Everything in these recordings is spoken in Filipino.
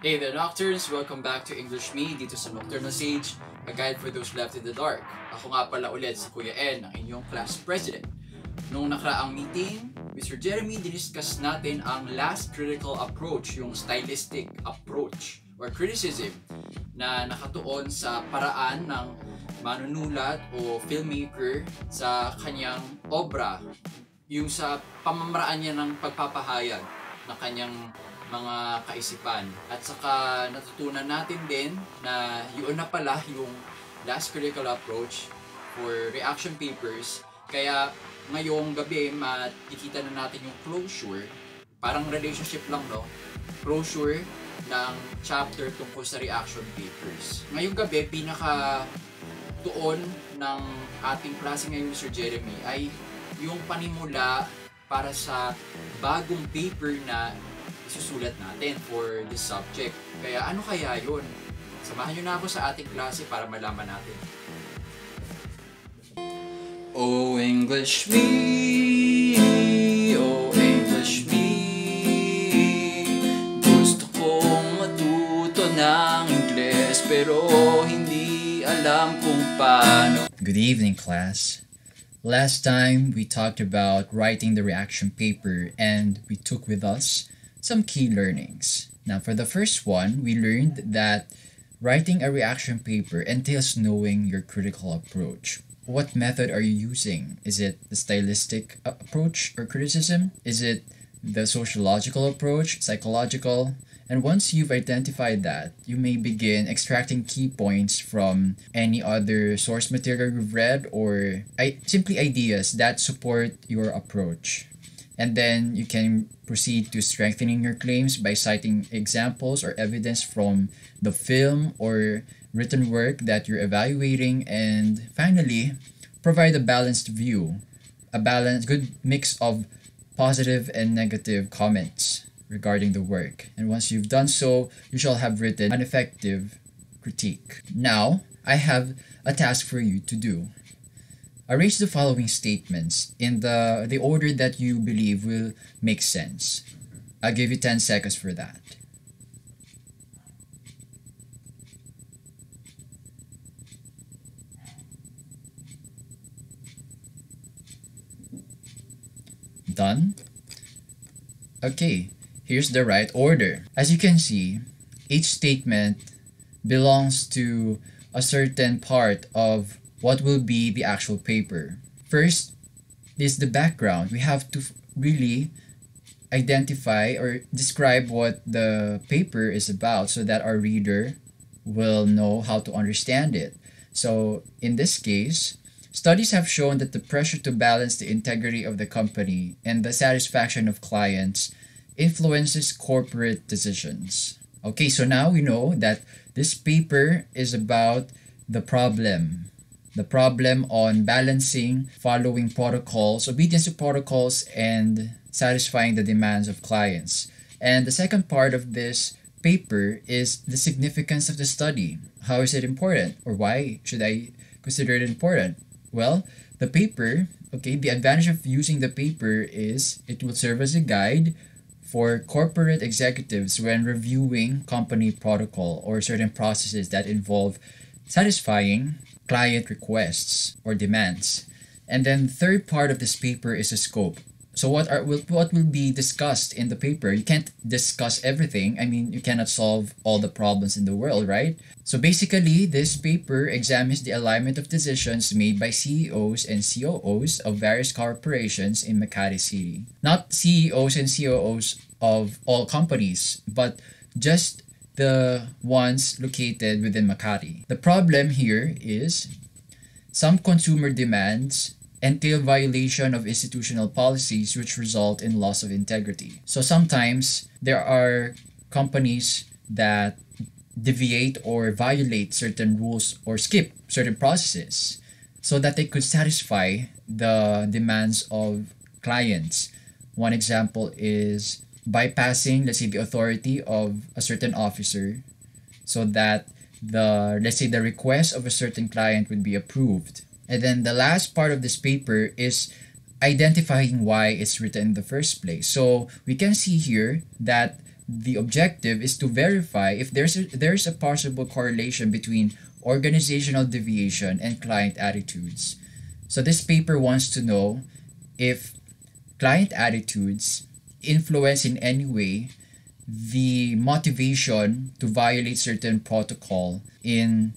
Hey there, Nocturnes! Welcome back to English Me dito sa Nocturnal Sage, a guide for those left in the dark. Ako nga pala ulit si Kuya N, ang inyong class president. Noong nakaraang meeting, Mr. Jeremy, diniscuss natin ang last critical approach, yung stylistic approach or criticism na nakatuon sa paraan ng manunulat o filmmaker sa kanyang obra, yung sa pamamaraan niya ng pagpapahayag ng kanyang mga kaisipan. At saka natutunan natin din na yun na pala yung last critical approach for reaction papers. Kaya ngayong gabi makikita na natin yung closure, parang relationship lang, no? Closure ng chapter tungkol sa reaction papers. Ngayong gabi, pinaka tuon ng ating klase ngayon, Sir Jeremy, ay yung panimula para sa bagong paper na isusulat natin for this subject. Kaya ano kaya yun? Samahan nyo na ako sa ating klase para malaman natin. Oh English me, oh English me, gusto kong matuto ng Ingles pero hindi alam kung paano. Good evening, class. Last time we talked about writing the reaction paper and we took with us some key learnings. Now, for the first one, we learned that writing a reaction paper entails knowing your critical approach. What method are you using? Is it the stylistic approach or criticism? Is it the sociological approach, psychological? And once you've identified that, you may begin extracting key points from any other source material you've read or simply ideas that support your approach. And then you can proceed to strengthening your claims by citing examples or evidence from the film or written work that you're evaluating. And finally, provide a balanced view, a balanced, good mix of positive and negative comments regarding the work. And once you've done so, you shall have written an effective critique. Now, I have a task for you to do. Arrange the following statements in the order that you believe will make sense. I'll give you 10 seconds for that. Done? Okay, here's the right order. As you can see, each statement belongs to a certain part of what will be the actual paper. First is the background. We have to really identify or describe what the paper is about so that our reader will know how to understand it. So in this case, studies have shown that the pressure to balance the integrity of the company and the satisfaction of clients influences corporate decisions. Okay, so now we know that this paper is about the problem on balancing following protocols, obedience to protocols, and satisfying the demands of clients. And the second part of this paper is the significance of the study. How is it important? Or why should I consider it important? Well, the paper, the advantage of using the paper is it will serve as a guide for corporate executives when reviewing company protocol or certain processes that involve satisfying client requests or demands. And then the third part of this paper is the scope. So what will be discussed in the paper? You can't discuss everything. I mean, you cannot solve all the problems in the world, right? So basically, this paper examines the alignment of decisions made by CEOs and COOs of various corporations in Makati City. Not CEOs and COOs of all companies, but just the ones located within Makati. The problem here is some consumer demands entail violation of institutional policies which result in loss of integrity. So sometimes there are companies that deviate or violate certain rules or skip certain processes so that they could satisfy the demands of clients. One example is bypassing, let's say, the authority of a certain officer so that the request of a certain client would be approved. And then the last part of this paper is identifying why it's written in the first place. So we can see here that the objective is to verify if there's a possible correlation between organizational deviation and client attitudes. So this paper wants to know if client attitudes influence in any way the motivation to violate certain protocol in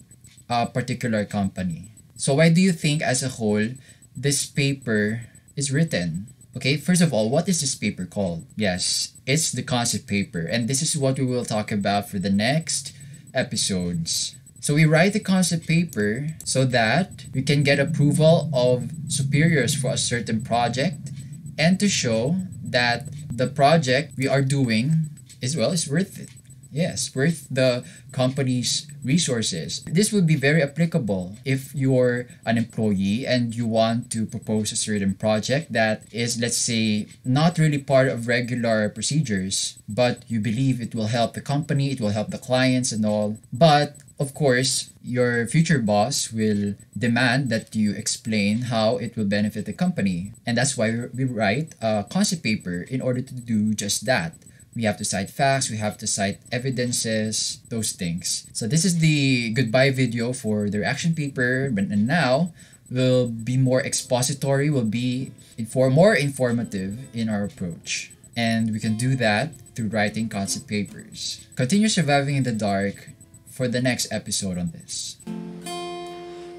a particular company. So why do you think as a whole this paper is written? Okay, first of all, what is this paper called? Yes, it's the concept paper, and this is what we will talk about for the next episodes. So we write the concept paper so that we can get approval of superiors for a certain project and to show that the project we are doing is worth it. Yes, worth the company's resources. This would be very applicable if you're an employee and you want to propose a certain project that is, let's say, not really part of regular procedures, but you believe it will help the company, it will help the clients and all. But of course, your future boss will demand that you explain how it will benefit the company. And that's why we write a concept paper in order to do just that. We have to cite facts, we have to cite evidences, those things. So this is the goodbye video for the reaction paper, and now will be more expository, will be more informative in our approach. And we can do that through writing concept papers. Continue surviving in the dark for the next episode on this.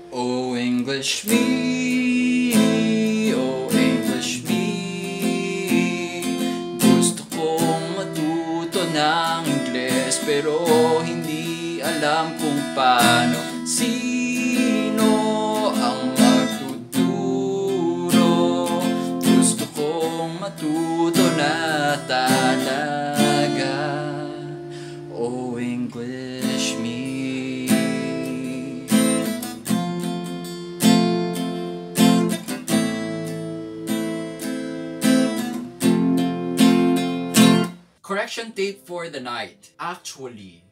Oh English me, oh English me, gusto kong matuto ng Ingles pero hindi alam kung paano. Sino ang magtuturo? Gusto kong matuto na talaga. Oh English me. Correction tape for the night. Actually.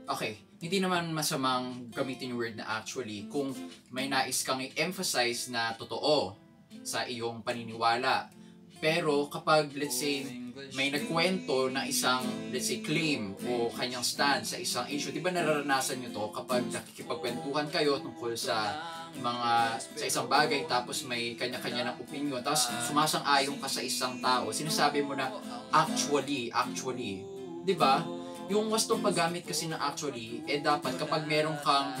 Okay, hindi naman masamang gamitin yung word na actually kung may nais kang i-emphasize na totoo sa iyong paniniwala. Pero kapag, let's say, may nagkwento na isang, let's say, claim o kanyang stand sa isang issue, di ba nararanasan nyo to kapag nakikipagkwentuhan kayo tungkol sa isang bagay tapos may kanya-kanya ng opinion tapos sumasang-ayon ka sa isang tao, sinasabi mo na actually, di ba? Yung wastong paggamit kasi ng actually, dapat kapag meron kang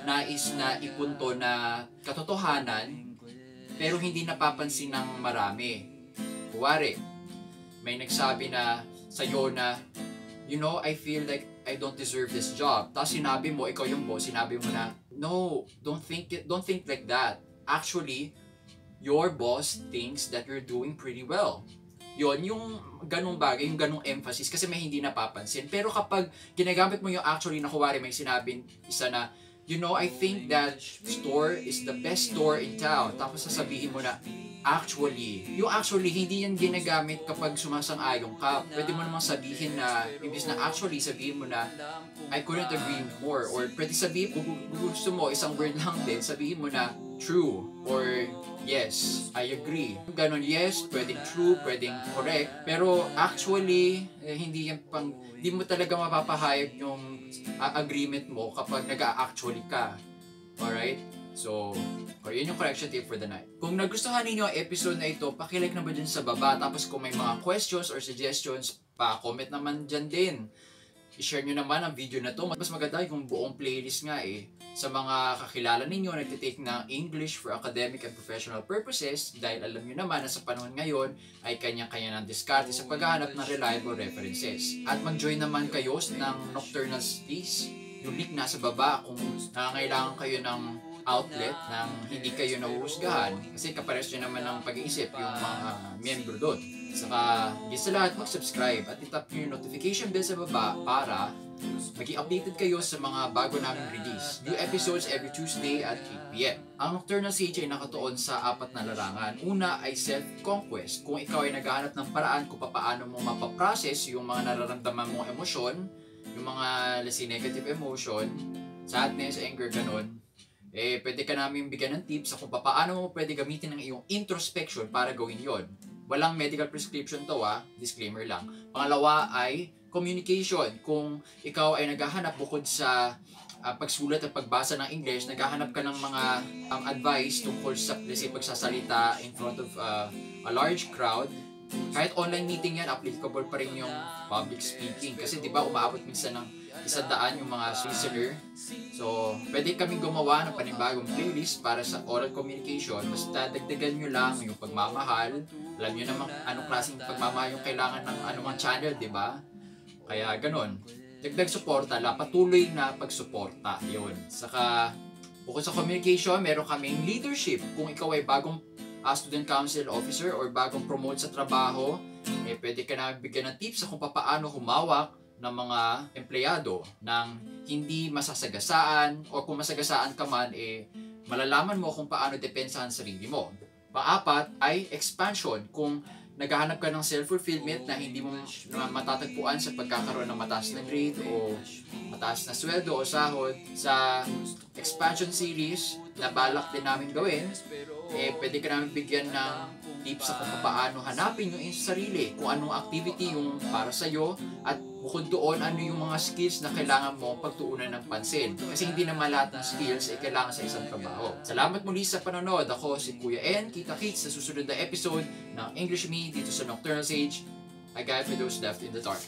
nais na ipunto na katotohanan pero hindi napapansin ng marami. Kuwari, may nagsabi na sa'yo na, you know, I feel like I don't deserve this job. Tapos sinabi mo, ikaw yung boss, sinabi mo na, no, don't think like that. Actually, your boss thinks that you're doing pretty well. Yon, yung ganong bagay, yung ganong emphasis, kasi may hindi napapansin. Pero kapag ginagamit mo yung actually na kuwari may sinabing isa na, you know, I think that store is the best store in town. Tapos sasabihin mo na, actually, yung actually, hindi yan ginagamit kapag sumasang-ayon ka. Pwede mo namang sabihin na, imbis na actually, sabihin mo na, I couldn't agree more. Or pwede sabihin, kung gusto mo, isang word lang din, sabihin mo na, true. Or, yes, I agree. Ganon, yes, pwedeng true, pwedeng correct. Pero actually, hindi mo talaga mapapahayag yung agreement mo kapag nag-actually ka. Alright? So, yun yung correction tip for the night. Kung nagustuhan ninyo ang episode na ito, pakilike naman dyan sa baba. Tapos kung may mga questions or suggestions, pa-comment naman dyan din. I-share nyo naman ang video na to. Mas maganda yung buong playlist nga sa mga kakilala ninyo nagtitake ng English for academic and professional purposes dahil alam nyo naman na sa panahon ngayon ay kanya-kanya ng diskarte sa paghahanap ng reliable references. At mag-join naman kayo ng Nocturnal Space. Yung link nasa baba kung nangangailangan kayo ng outlet nang hindi kayo nahuhusgahan kasi kapares nyo naman ng pag-iisip yung mga miyembro doon. Saka, sa lahat mag-subscribe at itap nyo yung notification bell sa baba para maging updated kayo sa mga bago naming release. New episodes every Tuesday at 8 p.m. Ang Nocturnal Sage ay nakatuon sa 4 na larangan. Una ay self-conquest. Kung ikaw ay naghahanap ng paraan kung paano mo mapaprocess yung mga nararamdaman mong emosyon, yung mga negative emotion, sadness, anger, ganon, pwede ka namin bigyan ng tips sa kung paano mo pwede gamitin ang iyong introspection para gawin yon. walang medical prescription to disclaimer lang. Pangalawa ay communication. Kung ikaw ay naghahanap bukod sa pagsulat at pagbasa ng English, naghahanap ka ng mga advice tungkol sa pagsasalita in front of a large crowd, kahit online meeting yan, applicable pa rin yung public speaking. Kasi di ba umaabot minsan ng 100 yung mga listener. So, pwede kaming gumawa ng panibagong playlist para sa oral communication. Basta dagdagan nyo lang yung pagmamahal. Alam nyo naman anong klaseng pagmamahal yung kailangan ng anumang channel, di ba? Kaya ganon. Dagdag suporta, patuloy na pagsuporta. Yun. Saka, bukod sa communication, meron kaming leadership. Kung ikaw ay bagong student council officer or bagong promote sa trabaho, pwede ka na bigyan ng tips sa kung paano humawak ng mga empleyado ng hindi masasagasaan, o kung masagasaan ka man, malalaman mo kung paano depensahan sarili mo. Pang-apat ay expansion. Kung naghahanap ka ng self-fulfillment na hindi mo matatagpuan sa pagkakaroon ng mataas na grade o mataas na sweldo o sahod, sa expansion series na balak din namin gawin, pwede ka namin bigyan ng tips sa kung paano hanapin yung sarili, kung anong activity yung para sa'yo, at bukod doon, ano yung mga skills na kailangan mo pagtuunan ng pansin. Kasi hindi naman lahat ng skills ay kailangan sa isang trabaho. Salamat muli sa panonood. Ako si Kuya N. Kita-kits sa susunod na episode ng English Me dito sa Nocturnal Sage, a guide for those left in the dark.